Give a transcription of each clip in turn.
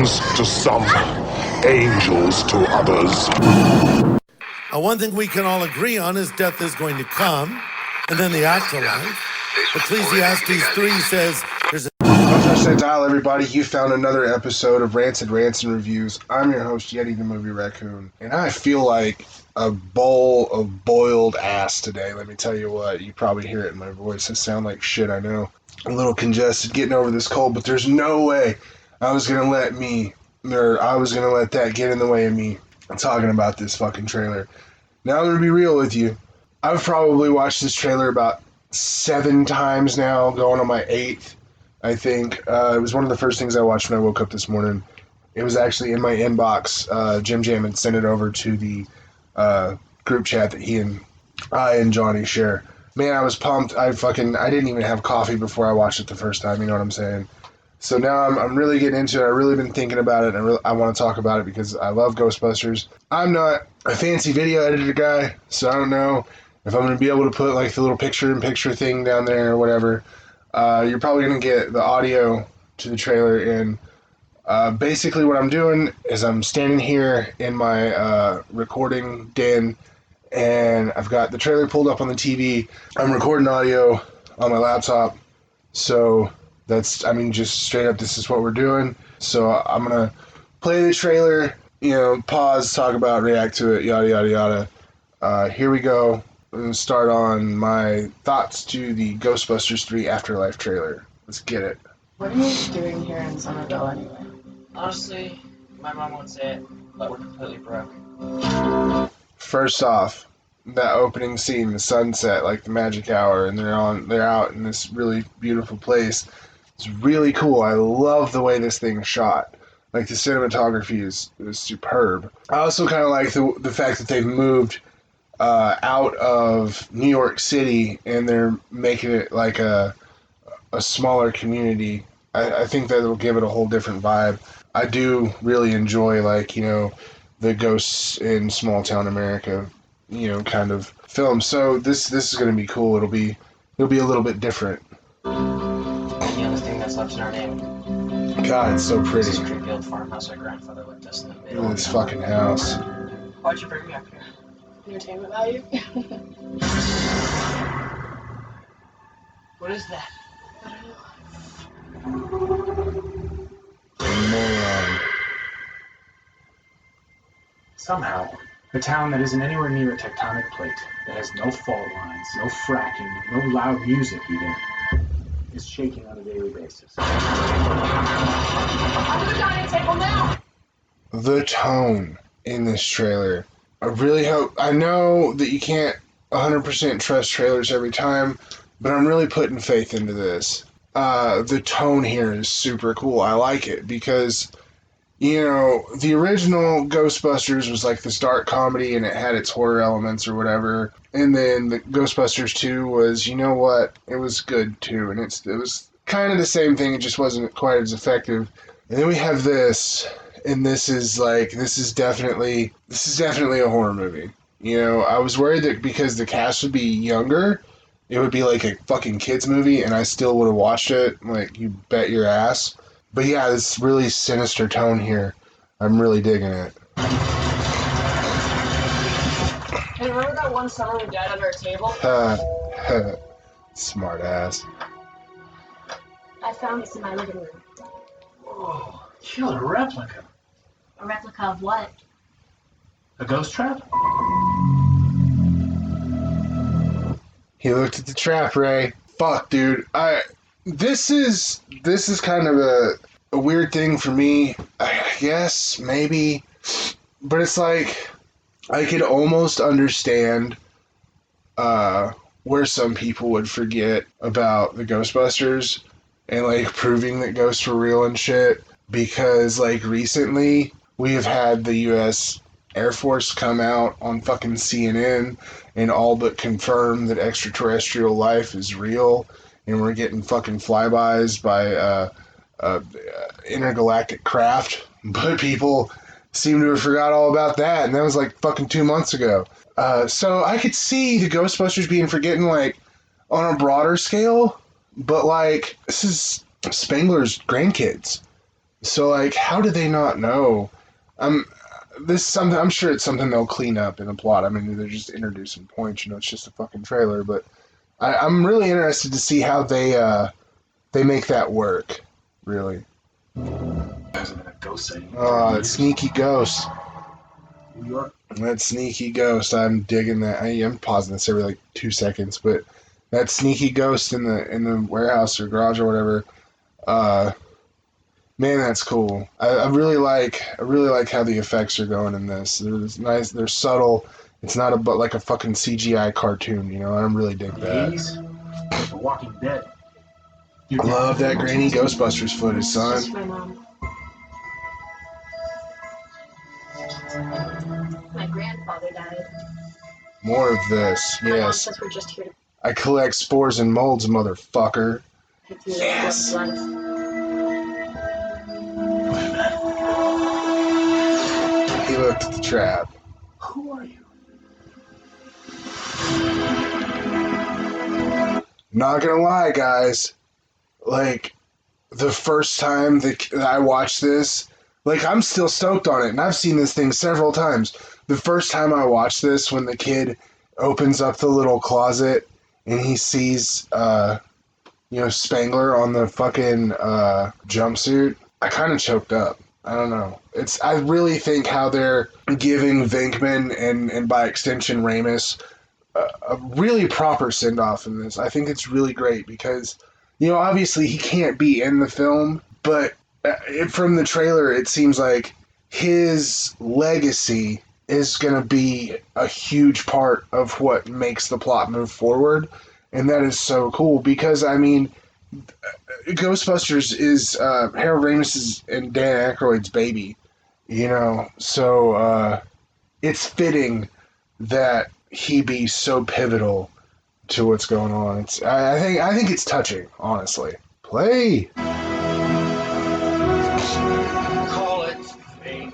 demons to some, angels to others. One thing we can all agree on is death is going to come, and then the afterlife. Ecclesiastes 3 says there's a... Touch that dial, everybody. You found another episode of Rancid Rants and Reviews. I'm your host, Yeti the Movie Raccoon, and I feel like a bowl of boiled ass today. Let me tell you what. You probably hear it in my voice. I sound like shit, I know. A little congested, getting over this cold, but there's no way I was gonna let that get in the way of me talking about this fucking trailer. Now I'm gonna be real with you. I've probably watched this trailer about 7 times now, going on my 8th, I think. It was one of the first things I watched when I woke up this morning. It was actually in my inbox. Jim Jam had sent it over to the group chat that I and Johnny share. Man, I was pumped. I didn't even have coffee before I watched it the first time, you know what I'm saying? So now I'm really getting into it. I've really been thinking about it, and I want to talk about it because I love Ghostbusters. I'm not a fancy video editor guy, so I don't know if I'm going to be able to put like the little picture-in-picture thing down there or whatever. You're probably going to get the audio to the trailer, and basically what I'm doing is I'm standing here in my recording den, and I've got the trailer pulled up on the TV. I'm recording audio on my laptop, so just straight up, this is what we're doing. So I'm going to play the trailer, pause, talk about, react to it, yada, yada, yada. Here we go. I'm going to start on my thoughts to the Ghostbusters 3 Afterlife trailer. Let's get it. What are you doing here in Somerville anyway? Honestly, my mom would say it, but we're completely broke. First off, that opening scene, the sunset, like the magic hour, and they're out in this really beautiful place. It's really cool. I love the way this thing's shot. Like, the cinematography is superb. I also kind of like the fact that they've moved out of New York City, and they're making it like a smaller community. I think that will give it a whole different vibe. I do really enjoy, the ghosts in small town America, kind of film. So this is going to be cool. It'll be a little bit different. The other thing that's left in our name. God, it's so pretty. This is creepy old farmhouse our grandfather left us in the middle. Look at this fucking house. Why'd you bring me up here? Entertainment value? What is that? Man. Somehow, a town that isn't anywhere near a tectonic plate, that has no fault lines, no fracking, no loud music even, is shaking on a daily basis. On the dining table now! The tone in this trailer. I really hope... I know that you can't 100% trust trailers every time, but I'm really putting faith into this. The tone here is super cool. I like it because, the original Ghostbusters was like this dark comedy and it had its horror elements or whatever. And then the Ghostbusters 2 was, it was good too. And it was kind of the same thing. It just wasn't quite as effective. And then we have this, and this is definitely a horror movie. I was worried that because the cast would be younger, it would be like a fucking kids movie, and I still would have watched it. Like, you bet your ass. But yeah, this really sinister tone here. I'm really digging it. Hey, remember that one summer we died under a table? Smart ass. I found this in my living room. Whoa, killer replica. A replica of what? A ghost trap? He looked at the trap, Ray. Fuck, dude. This is kind of a weird thing for me. I guess, maybe. But it's like, I could almost understand where some people would forget about the Ghostbusters and, proving that ghosts were real and shit. Because, recently, we have had the U.S. Air Force come out on fucking CNN and all but confirm that extraterrestrial life is real, and we're getting fucking flybys by intergalactic craft. But people seem to have forgot all about that, and that was fucking 2 months ago. So I could see the Ghostbusters being forgotten on a broader scale, but this is Spengler's grandkids. So, like, how do they not know? This is something, I'm sure it's something they'll clean up in the plot. I mean, they're just introducing points, it's just a fucking trailer, but I'm really interested to see how they make that work, really. Wasn't a ghost sighting. Oh, that sneaky ghost. New York. That sneaky ghost. I'm digging that. I'm pausing this every like 2 seconds, but that sneaky ghost in the warehouse or garage or whatever. Man, that's cool. I really like how the effects are going in this. They're nice. They're subtle. It's not like a fucking CGI cartoon. I really dig that. 80s. The Walking Dead. I love that grainy Ghostbusters footage, It's son. just my mom. My grandfather died. More of this, My mom yes. says we're just here to I collect spores and molds, motherfucker. pick through Yes. the life. He looked at the trap. Who are you? Not gonna lie, guys. Like, the first time that I watched this, like, I'm still stoked on it, and I've seen this thing several times. The first time I watched this, when the kid opens up the little closet and he sees, Spangler on the fucking jumpsuit, I kind of choked up. I don't know. I really think how they're giving Venkman and by extension Ramis a really proper send-off in this. I think it's really great because, obviously he can't be in the film, but from the trailer it seems like his legacy is going to be a huge part of what makes the plot move forward, and that is so cool because, I mean, Ghostbusters is Harold Ramis's and Dan Aykroyd's baby, so it's fitting that he be so pivotal to what's going on. I think it's touching, honestly. Play. Call it fate.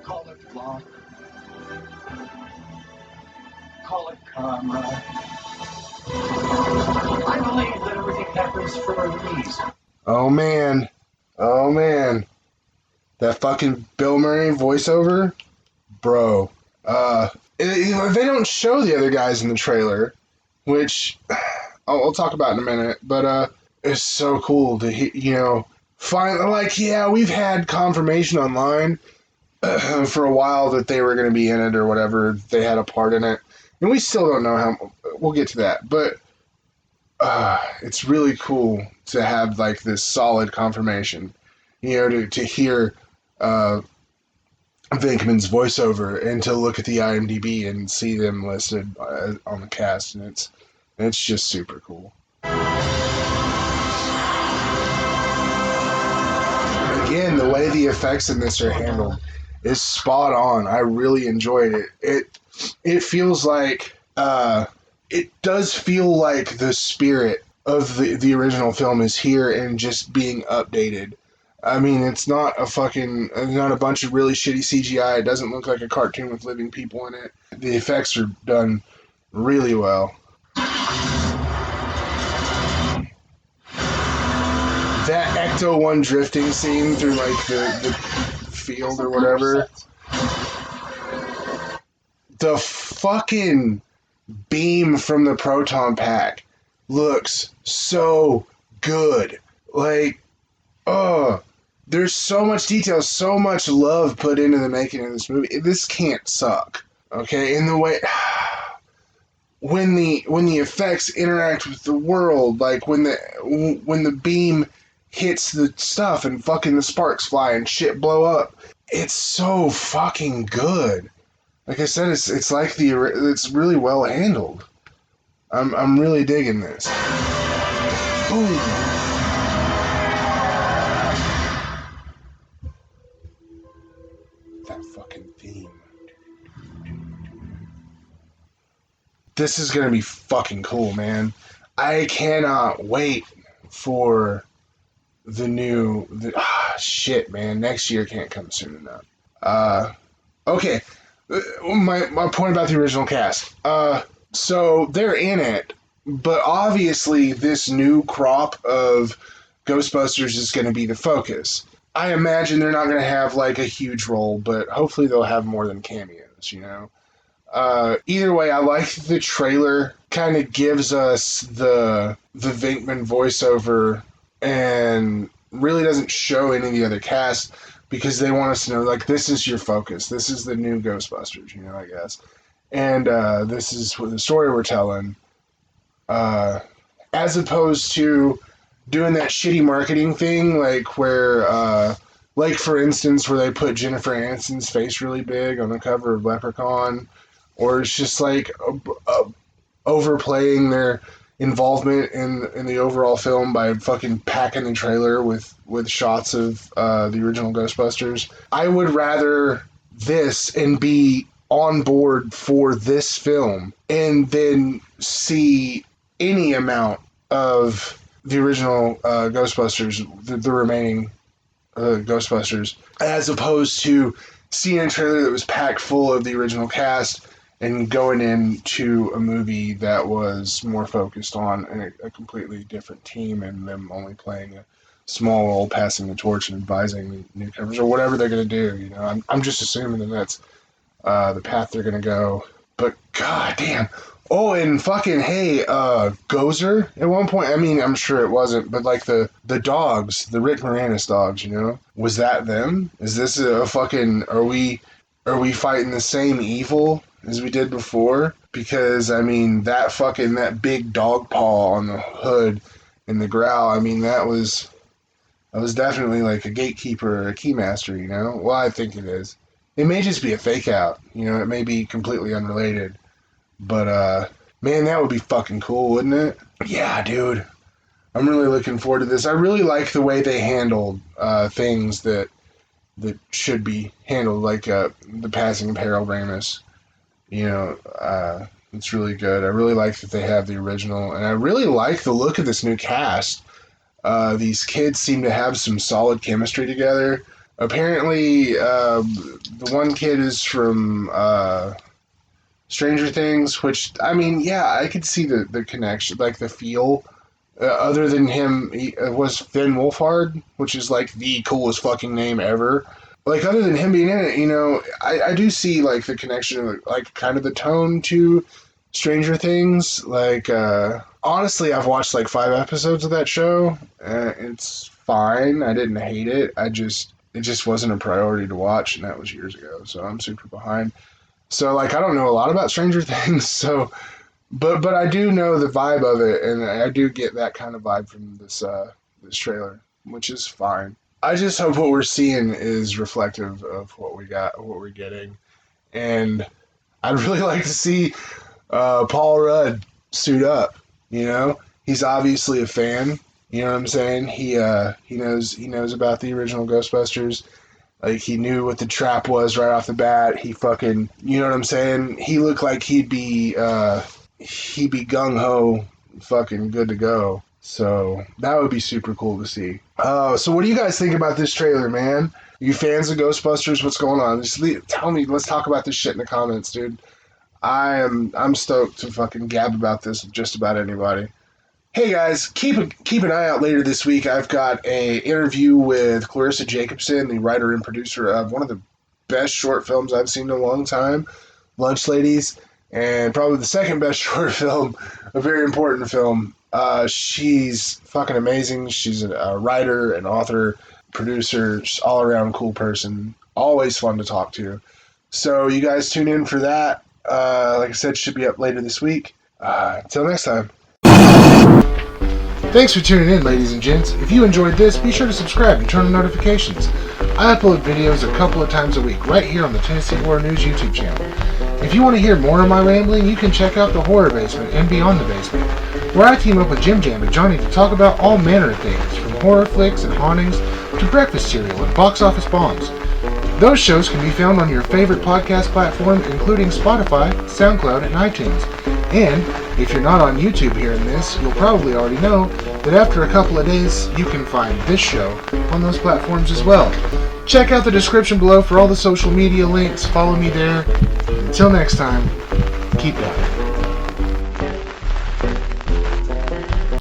Call it luck. Call it karma. I believe that everything happens for a reason. Oh man, that fucking Bill Murray voiceover, bro. They don't show the other guys in the trailer, which I'll talk about in a minute. But it's so cool to find, like, yeah, we've had confirmation online for a while that they were going to be in it or whatever. They had a part in it, and we still don't know how. We'll get to that, but it's really cool to have like this solid confirmation. To hear Venkman's voiceover and to look at the IMDb and see them listed on the cast, and it's just super cool. Again, the way the effects in this are handled is spot on. I really enjoyed it. It feels like it does feel like the spirit of the original film is here and just being updated. I mean, it's not a bunch of really shitty CGI. It doesn't look like a cartoon with living people in it. The effects are done really well. That Ecto-1 drifting scene through, like, the field or whatever. The fucking beam from the proton pack looks so good. Like, there's so much detail, so much love put into the making of this movie. This can't suck, okay? In the way when the effects interact with the world, like when the beam hits the stuff and fucking the sparks fly and shit blow up, it's so fucking good. Like I said, it's like it's really well handled. I'm really digging this. Ooh. That fucking theme. This is gonna be fucking cool, man. I cannot wait for shit, man. Next year can't come soon enough. Okay. My point about the original cast. So they're in it, but obviously this new crop of Ghostbusters is going to be the focus. I imagine they're not going to have like a huge role, but hopefully they'll have more than cameos, you know? Either way, I like the trailer. Kind of gives us the Venkman voiceover and really doesn't show any of the other cast because they want us to know, like, this is your focus. This is the new Ghostbusters, you know, I guess. And this is what the story we're telling. As opposed to doing that shitty marketing thing, like where, like for instance, where they put Jennifer Aniston's face really big on the cover of Leprechaun, or it's just like overplaying their involvement in the overall film by fucking packing the trailer with shots of the original Ghostbusters. I would rather this and be on board for this film and then see any amount of the original Ghostbusters, the remaining Ghostbusters, as opposed to seeing a trailer that was packed full of the original cast and going into a movie that was more focused on a completely different team and them only playing a small role, passing the torch and advising the newcomers or whatever they're going to do. You know, I'm just assuming that that's the path they're going to go. But god damn. Oh, and fucking hey, Gozer at one point. I mean, I'm sure it wasn't, but like the dogs, the Rick Moranis dogs, you know, was that them? Is this a fucking? Are we fighting the same evil as we did before? Because I mean, that big dog paw on the hood and the growl. I mean, that was definitely like a gatekeeper or a keymaster, you know. Well, I think it is. It may just be a fake out, you know. It may be completely unrelated. But, man, that would be fucking cool, wouldn't it? Yeah, dude. I'm really looking forward to this. I really like the way they handled things that should be handled, like the passing of Harold Ramis. You know, it's really good. I really like that they have the original, and I really like the look of this new cast. These kids seem to have some solid chemistry together. Apparently, the one kid is from Stranger Things, which, I mean, yeah, I could see the connection, like the feel. Other than him, was Finn Wolfhard, which is like the coolest fucking name ever. Like, other than him being in it, you know, I do see like the connection, like kind of the tone to Stranger Things. Like, honestly, I've watched like 5 episodes of that show. It's fine. I didn't hate it. It just wasn't a priority to watch, and that was years ago. So I'm super behind. So, like, I don't know a lot about Stranger Things, so, but I do know the vibe of it, and I do get that kind of vibe from this trailer, which is fine. I just hope what we're seeing is reflective of what we got, what we're getting, and I'd really like to see Paul Rudd suit up. You know, he's obviously a fan. You know what I'm saying? He knows about the original Ghostbusters. Like, he knew what the trap was right off the bat. He fucking, you know what I'm saying? He looked like he'd be gung-ho, fucking good to go. So, that would be super cool to see. So what do you guys think about this trailer, man? Are you fans of Ghostbusters? What's going on? Just tell me, let's talk about this shit in the comments, dude. I'm stoked to fucking gab about this with just about anybody. Hey guys, keep an eye out later this week. I've got a interview with Clarissa Jacobson, the writer and producer of one of the best short films I've seen in a long time, Lunch Ladies, and probably the second best short film, a very important film. She's fucking amazing. She's a writer, an author, producer, just all around cool person. Always fun to talk to. So you guys tune in for that. Like I said, should be up later this week. Until next time. Thanks for tuning in, ladies and gents. If you enjoyed this, be sure to subscribe and turn on notifications. I upload videos a couple of times a week right here on the Tennessee Horror News YouTube channel. If you want to hear more of my rambling, you can check out the Horror Basement and Beyond the Basement, where I team up with Jim Jam and Johnny to talk about all manner of things, from horror flicks and hauntings to breakfast cereal and box office bombs. Those shows can be found on your favorite podcast platform, including Spotify, SoundCloud, and iTunes. And if you're not on YouTube hearing this, you'll probably already know that after a couple of days, you can find this show on those platforms as well. Check out the description below for all the social media links. Follow me there. Until next time, keep going.